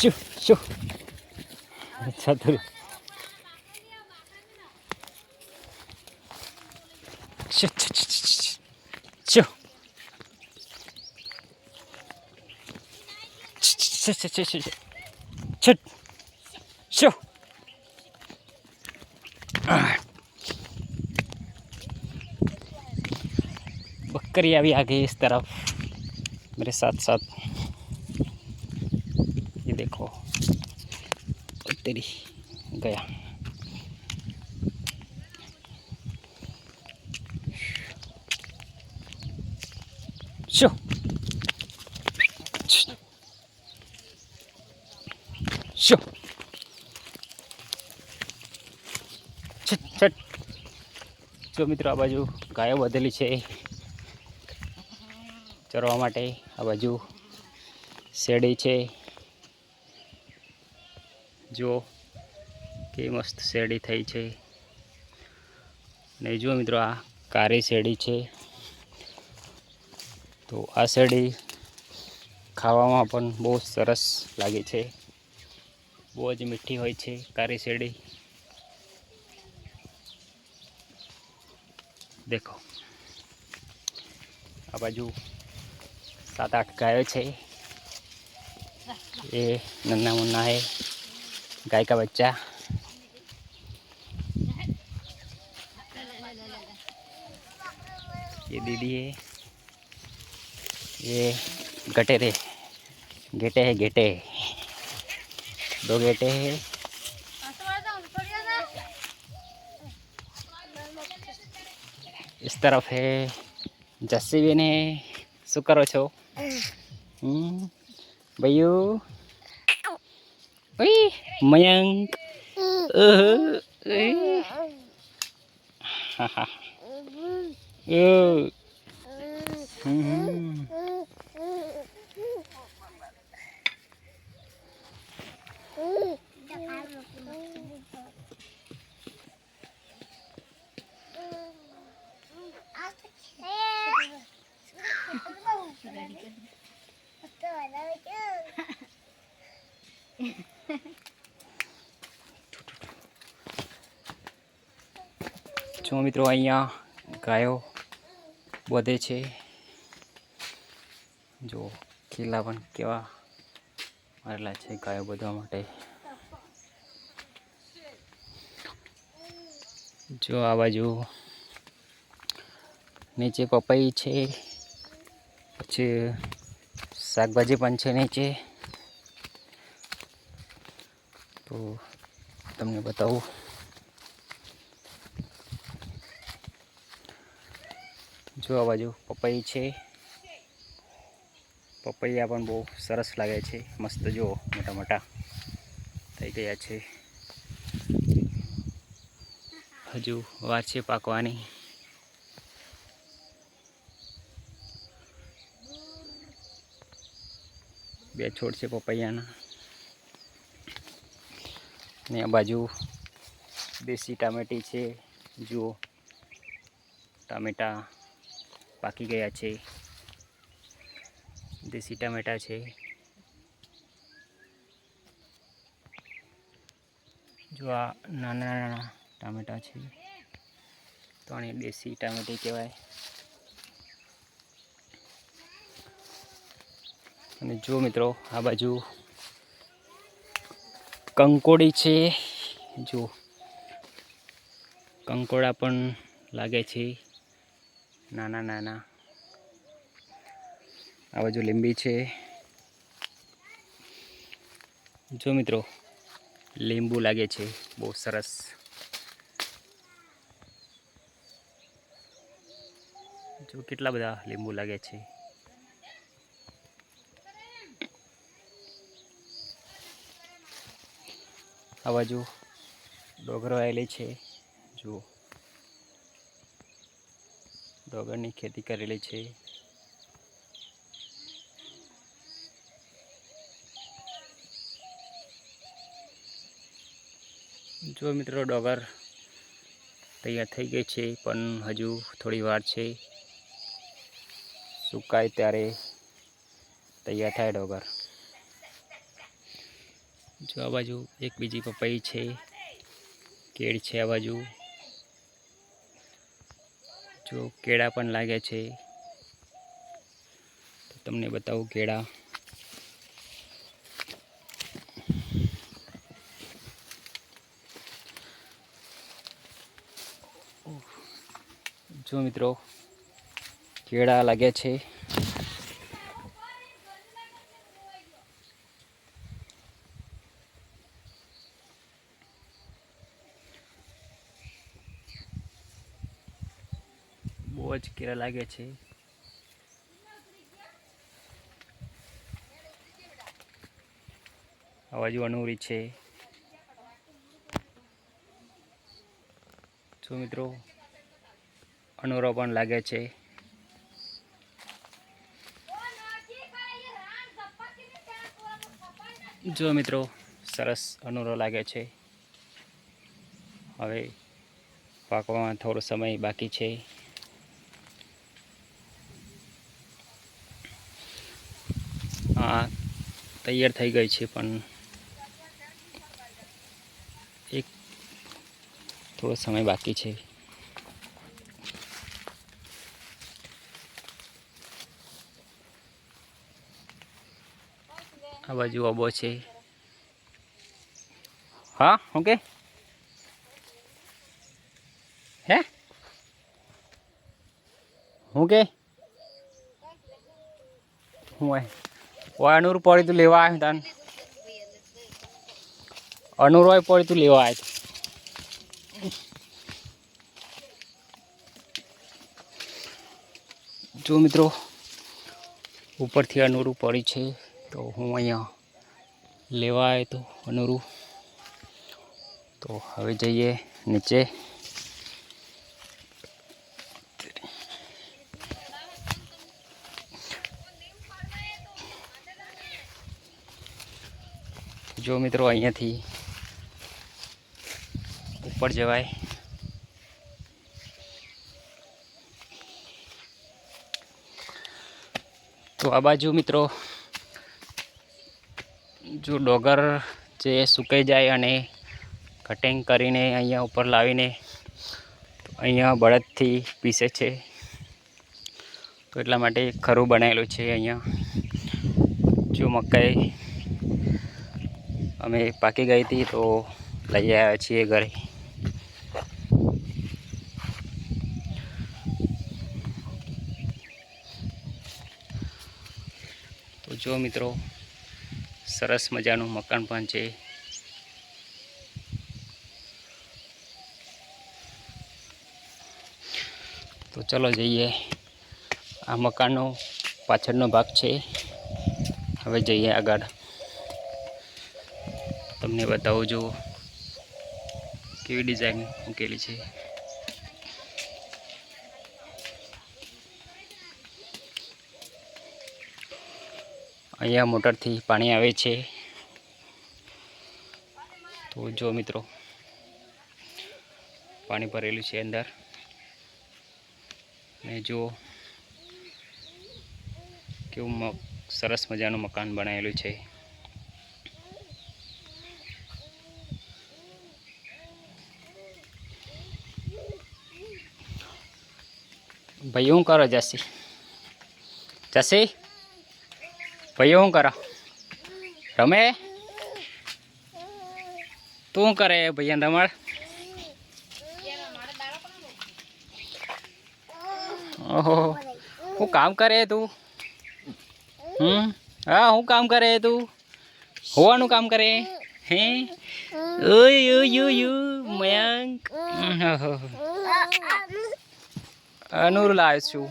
શુ શુ ચતુર શુ શુ છટ શુ बकरी अभी आ गई इस तरफ मेरे साथ साथ। ये देखो तेरी गया। शो शो छट छट। जो मित्रों आ बाजू गायो बधेली है चरवा माटे। आ बाजू शेडी है जो के मस्त शेडी थई है। ने जो मित्रों आ कारी शेडी है तो आ शेडी खावामां पण बहुत सरस लागे छे। बहुत ज मीठी होय छे कारी शेडी। देखो आ बाजू 7-8 गायों छे। ये नन्ना मुन्ना है गाय का बच्चा। ये दीदी है। ये गटेरे गेटे है गेटे 2 गेटे हैं। इस तरफ है जस्सी बेन है। शू करो छो भैयू मयंक जो मित्रों अहींया गायो बधे छे। जो खीला पण केवा मारेला छे गायो बधवा माटे। जो आ बाजू नीचे पपई छे पछी शाकभाजी पण छे नीचे। तो तमने बताऊं जो आ बाजू पपई छे। पपैया पण बहुत सरस लागे छे मस्त। जो मोटा मोटा थई गया छे। हजू वार छे पाकवानी। बे छोड़ छे पपैयाना। ने आ बाजू देसी टामेटी छे। जो टामेटा पाकी गया छे। देसी टामेटा छे। जो आ नाना नाना टामेटा छे तो आने देसी टामेटी कहेवाय। अने जो मित्रों आ बाजू कंकोड़ी छे। जो कंकोड़ा पण लागे छे नाना नाना। आ बाजू લીંબી छे। जो मित्रों લીંબુ लागे छे बहुत सरस। जो केटला बधा લીંબુ लागे छे। आ बाजू डोगर वायेली छे। जो डोगरनी खेती करेली छे। जो मित्रों डोगर तैयार थई गई छे पण हजू थोड़ी वार छे। सुकाय त्यारे तैयार थाय डोगर। જો આ બાજુ એક બીજી પપઈ છે, કેળ છે આ બાજુ, જો કેળા પણ લાગે છે. તો તમને બતાવું કેળા. જો મિત્રો કેળા લાગે છે. બહુ જ કેળા લાગે છે. આ બાજુ અનુરી છે. જો મિત્રો અનુરો પણ લાગે છે. જો મિત્રો સરસ અનુરો લાગે છે. હવે પાકવામાં થોડો સમય બાકી છે. આ તૈયાર થઈ ગઈ છે, પણ એક થોડો સમય બાકી છે. આ બાજુ અબો છે. હા ઓકે હે હું કે હું અનુર પડી તું લેવા આવ્યું તાન અનુરોય પડી તું લેવા આવ્યું. જો મિત્રો ઉપરથી અનુરું પડી છે, તો હું અહીંયા લેવા આવ્યો તો અનુરું. તો હવે જઈએ નીચે. જો મિત્રો અહીંયાથી ઉપર જવાય. તો આ બાજુ મિત્રો જો ડોગર જે સુકાઈ જાય અને કટિંગ કરીને અહીંયા ઉપર લાવીને અહીંયા બળદથી પીસે છે. તો એટલા માટે ખરું બનાવેલું છે. અહીંયા જો મકાઈ અમે પાકી ગઈ હતી તો લઈ આવ્યા છીએ ઘરે. તો જો મિત્રો સરસ મજાનું મકાન પણ છે. તો ચલો જઈએ. આ મકાનનો પાછળનો ભાગ છે. હવે જઈએ આગળ. તમને બતાવું જો કેવી ડિઝાઇન મૂકેલી છે. અહીંયા મોટરથી પાણી આવે છે. તો જો મિત્રો પાણી ભરેલું છે અંદર. અને જો કેવું સરસ મજાનું મકાન બનાવેલું છે. ભાઈ શું કરો જસી? જસી ભાઈ શું કરો? રમે? તું કરે ભૈયા રમણ? ઓહો હું કામ કરે તું? હા હું કામ કરે તું? હોવાનું કામ કરે હે? ઓય ઓય ઓય મયંક અનુર લાવ્યો છું.